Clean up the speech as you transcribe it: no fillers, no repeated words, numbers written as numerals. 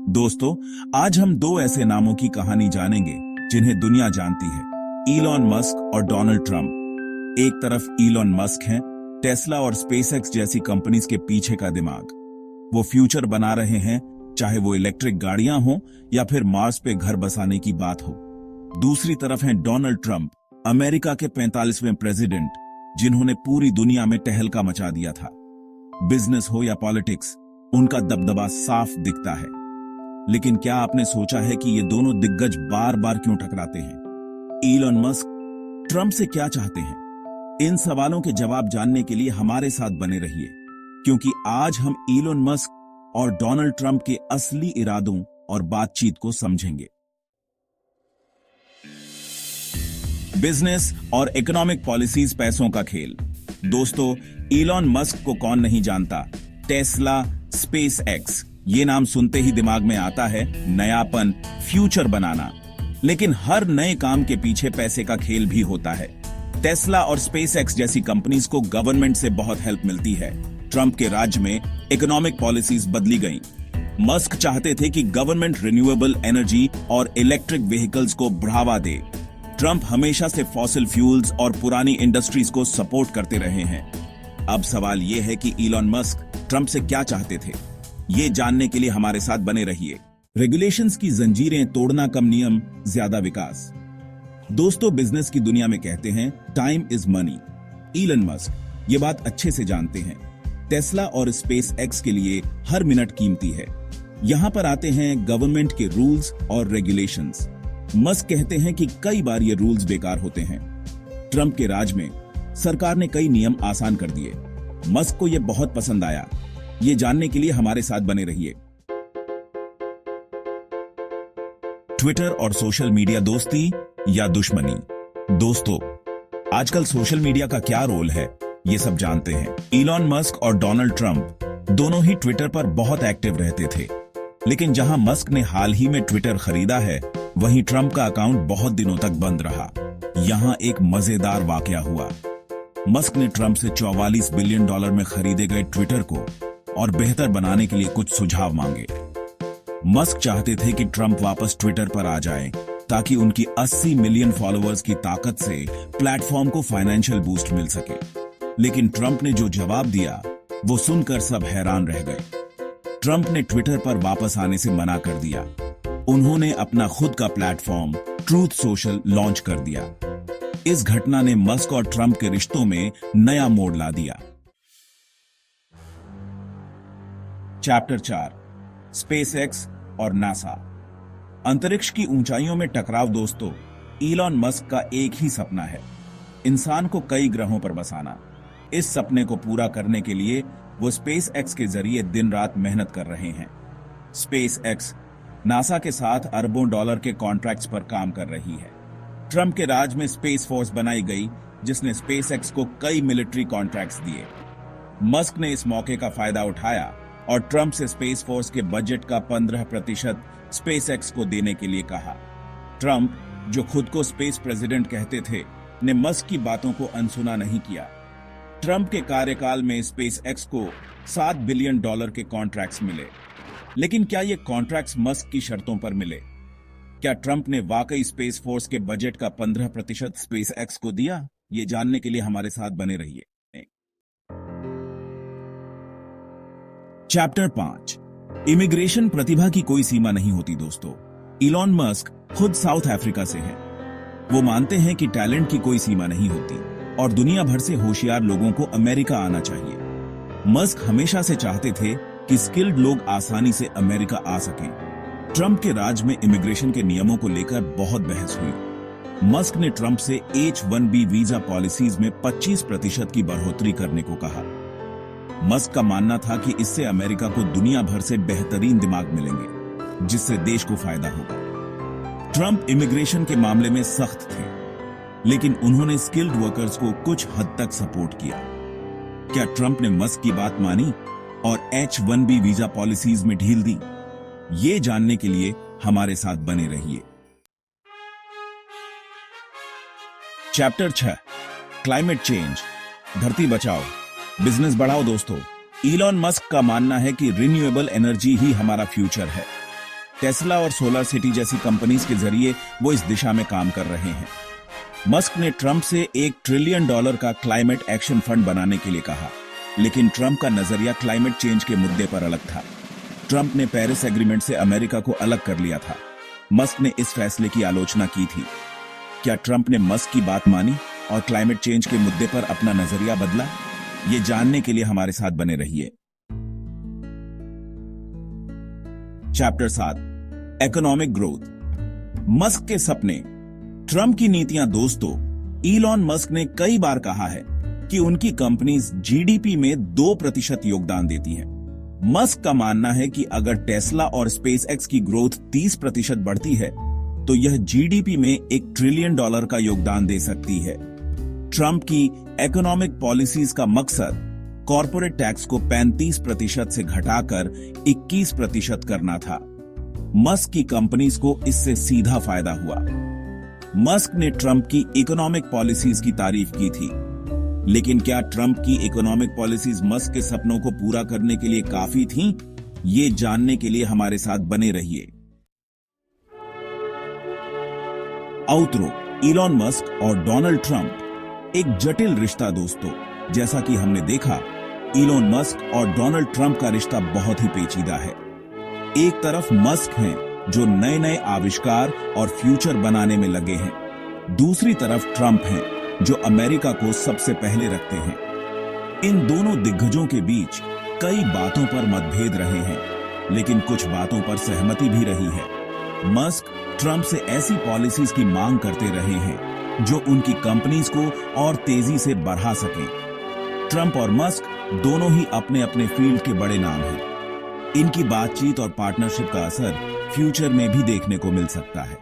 दोस्तों, आज हम दो ऐसे नामों की कहानी जानेंगे जिन्हें दुनिया जानती है, इलॉन मस्क और डोनाल्ड ट्रंप। एक तरफ इलॉन मस्क हैं, टेस्ला और स्पेसएक्स जैसी कंपनीज के पीछे का दिमाग। वो फ्यूचर बना रहे हैं, चाहे वो इलेक्ट्रिक गाड़ियां हों या फिर मार्स पे घर बसाने की बात हो। दूसरी तरफ हैं डोनाल्ड ट्रंप, अमेरिका के 45वें प्रेसिडेंट, जिन्होंने पूरी दुनिया में टहलका मचा दिया था। बिजनेस हो या पॉलिटिक्स, उनका दबदबा साफ दिखता है। लेकिन क्या आपने सोचा है कि ये दोनों दिग्गज बार बार क्यों टकराते हैं? इलॉन मस्क ट्रंप से क्या चाहते हैं? इन सवालों के जवाब जानने के लिए हमारे साथ बने रहिए, क्योंकि आज हम इलॉन मस्क और डोनाल्ड ट्रंप के असली इरादों और बातचीत को समझेंगे। बिजनेस और इकोनॉमिक पॉलिसीज पैसों का खेल। दोस्तों, इलॉन मस्क को कौन नहीं जानता? टेस्ला, स्पेसएक्स, ये नाम सुनते ही दिमाग में आता है नयापन, फ्यूचर बनाना। लेकिन हर नए काम के पीछे पैसे का खेल भी होता है। टेस्ला और स्पेसएक्स जैसी कंपनीज को गवर्नमेंट से बहुत हेल्प मिलती है। ट्रंप के राज्य में इकोनॉमिक पॉलिसीज बदली गईं। मस्क चाहते थे कि गवर्नमेंट रिन्यूएबल एनर्जी और इलेक्ट्रिक व्हीकल्स को बढ़ावा दे। ट्रंप हमेशा से फॉसिल फ्यूल्स और पुरानी इंडस्ट्रीज को सपोर्ट करते रहे हैं। अब सवाल यह है कि इलॉन मस्क ट्रंप से क्या चाहते थे? ये जानने के लिए हमारे साथ बने रहिए। रेगुलेशंस की जंजीरें तोड़ना, कम नियम, ज्यादा विकास। दोस्तों, बिजनेस की दुनिया में कहते हैं time is money. Elon Musk ये बात अच्छे से जानते हैं। टेस्ला और स्पेसएक्स के लिए हर मिनट कीमती है। यहां पर आते हैं गवर्नमेंट के रूल्स और रेगुलेशंस। मस्क कहते हैं कि कई बार ये रूल्स बेकार होते हैं। ट्रंप के राज में सरकार ने कई नियम आसान कर दिए। मस्क को यह बहुत पसंद आया। ये जानने के लिए हमारे साथ बने रहिए। ट्विटर और सोशल मीडिया, दोस्ती या दुश्मनी? दोस्तों, आजकल सोशल मीडिया का क्या रोल है, ये सब जानते हैं। इलॉन मस्क और डोनाल्ड ट्रंप दोनों ही ट्विटर पर बहुत एक्टिव रहते थे। लेकिन जहां मस्क ने हाल ही में ट्विटर खरीदा है, वहीं ट्रंप का अकाउंट बहुत दिनों तक बंद रहा। यहां एक मजेदार वाकया हुआ। मस्क ने ट्रंप से $44 बिलियन में खरीदे गए ट्विटर को और बेहतर बनाने के लिए कुछ सुझाव मांगे। मस्क चाहते थे कि ट्रंप वापस ट्विटर पर आ जाएं, ताकि उनकी 80 मिलियन फॉलोअर्स की ताकत से प्लेटफॉर्म को फाइनेंशियल बूस्ट मिल सके। लेकिन ट्रंप ने जो जवाब दिया, वो सुनकर सब हैरान रह गए। ट्रंप ने ट्विटर पर वापस आने से मना कर दिया। उन्होंने अपना खुद का प्लेटफॉर्म ट्रूथ सोशल लॉन्च कर दिया। इस घटना ने मस्क और ट्रंप के रिश्तों में नया मोड़ ला दिया। चैप्टर 4, स्पेसएक्स और नासा। अंतरिक्ष की ऊंचाइयों में टकराव। दोस्तों, इलॉन मस्क का एक ही सपना है, इंसान को कई ग्रहों पर बसाना। इस सपने को पूरा करने के लिए वो स्पेसएक्स के जरिए दिन रात मेहनत कर रहे हैं। स्पेसएक्स नासा के साथ अरबों डॉलर के कॉन्ट्रैक्ट्स पर काम कर रही है। ट्रंप के राज में स्पेस फोर्स बनाई गई, जिसने स्पेसएक्स को कई मिलिट्री कॉन्ट्रैक्ट्स दिए। मस्क ने इस मौके का फायदा उठाया और ट्रंप से स्पेस फोर्स के बजट का 15% स्पेसएक्स को देने के लिए कहा। ट्रंप, जो खुद को स्पेस प्रेसिडेंट कहते थे, ने मस्क की बातों को अनसुना नहीं किया। ट्रंप के कार्यकाल में स्पेसएक्स को $7 बिलियन के कॉन्ट्रैक्ट्स मिले। लेकिन क्या ये कॉन्ट्रैक्ट्स मस्क की शर्तों पर मिले? क्या ट्रंप ने वाकई स्पेस फोर्स के बजट का 15% स्पेसएक्स को दिया? ये जानने के लिए हमारे साथ बने रहिए। Chapter 5, immigration. प्रतिभा की कोई सीमा नहीं होती। दोस्तों, इलॉन मस्क खुद साउथ अफ्रीका से हैं। वो मानते हैं कि टैलेंट की कोई सीमा नहीं होती और दुनिया भर से होशियार लोगों को अमेरिका आना चाहिए। मस्क हमेशा से चाहते थे कि स्किल्ड लोग आसानी से अमेरिका आ सकें। ट्रंप के राज में इमिग्रेशन के नियमों को लेकर बहुत बहस हुई। मस्क ने ट्रंप से H-1B वीजा पॉलिसीज में 25% की बढ़ोतरी करने को कहा। मस्क का मानना था कि इससे अमेरिका को दुनिया भर से बेहतरीन दिमाग मिलेंगे, जिससे देश को फायदा होगा। ट्रंप इमिग्रेशन के मामले में सख्त थे, लेकिन उन्होंने स्किल्ड वर्कर्स को कुछ हद तक सपोर्ट किया। क्या ट्रंप ने मस्क की बात मानी और H-1B वीजा पॉलिसीज में ढील दी? ये जानने के लिए हमारे साथ बने रहिए। चैप्टर 6, क्लाइमेट चेंज, धरती बचाओ, बिजनेस बढ़ाओ। दोस्तों, इलॉन मस्क का मानना है कि रिन्यूएबल एनर्जी ही हमारा फ्यूचर है। टेस्ला और सोलर सिटी जैसी कंपनीज के जरिए वो इस दिशा में काम कर रहे हैं। मस्क ने ट्रंप से $1 ट्रिलियन का क्लाइमेट एक्शन फंड बनाने के लिए कहा, लेकिन ट्रंप का नजरिया क्लाइमेट चेंज के मुद्दे पर अलग था। ट्रंप ने पेरिस एग्रीमेंट से अमेरिका को अलग कर लिया था। मस्क ने इस फैसले की आलोचना की थी। क्या ट्रंप ने मस्क की बात मानी और क्लाइमेट चेंज के मुद्दे पर अपना नजरिया बदला? ये जानने के लिए हमारे साथ बने रहिए। Chapter 7, economic growth. मस्क के सपने। ट्रंप की नीतियां। दोस्तों, इलॉन मस्क ने कई बार कहा है कि उनकी कंपनीज जीडीपी में 2% योगदान देती हैं। मस्क का मानना है कि अगर टेस्ला और स्पेसएक्स की ग्रोथ 30% बढ़ती है तो यह जीडीपी में $1 ट्रिलियन का योगदान दे सकती है। ट्रंप की इकोनॉमिक पॉलिसीज का मकसद कॉर्पोरेट टैक्स को 35% से घटाकर 21% करना था। मस्क की कंपनीज को इससे सीधा फायदा हुआ। मस्क ने ट्रंप की इकोनॉमिक पॉलिसीज की तारीफ की थी, लेकिन क्या ट्रंप की इकोनॉमिक पॉलिसीज मस्क के सपनों को पूरा करने के लिए काफी थीं? ये जानने के लिए हमारे साथ बने रहिए। आउटरो। इलॉन मस्क और डोनाल्ड ट्रंप एक जटिल रिश्ता। दोस्तों, जैसा कि हमने देखा, इलॉन मस्क और डोनाल्ड ट्रंप का रिश्ता बहुत ही पेचीदा है। एक तरफ मस्क हैं जो नए नए आविष्कार और फ्यूचर बनाने में लगे हैं, दूसरी तरफ ट्रंप हैं जो अमेरिका को सबसे पहले रखते हैं। इन दोनों दिग्गजों के बीच कई बातों पर मतभेद रहे हैं, लेकिन कुछ बातों पर सहमति भी रही है। मस्क ट्रंप से ऐसी पॉलिसीज की मांग करते रहे हैं जो उनकी कंपनीज को और तेजी से बढ़ा सकें। ट्रंप और मस्क दोनों ही अपने अपने फील्ड के बड़े नाम हैं। इनकी बातचीत और पार्टनरशिप का असर फ्यूचर में भी देखने को मिल सकता है।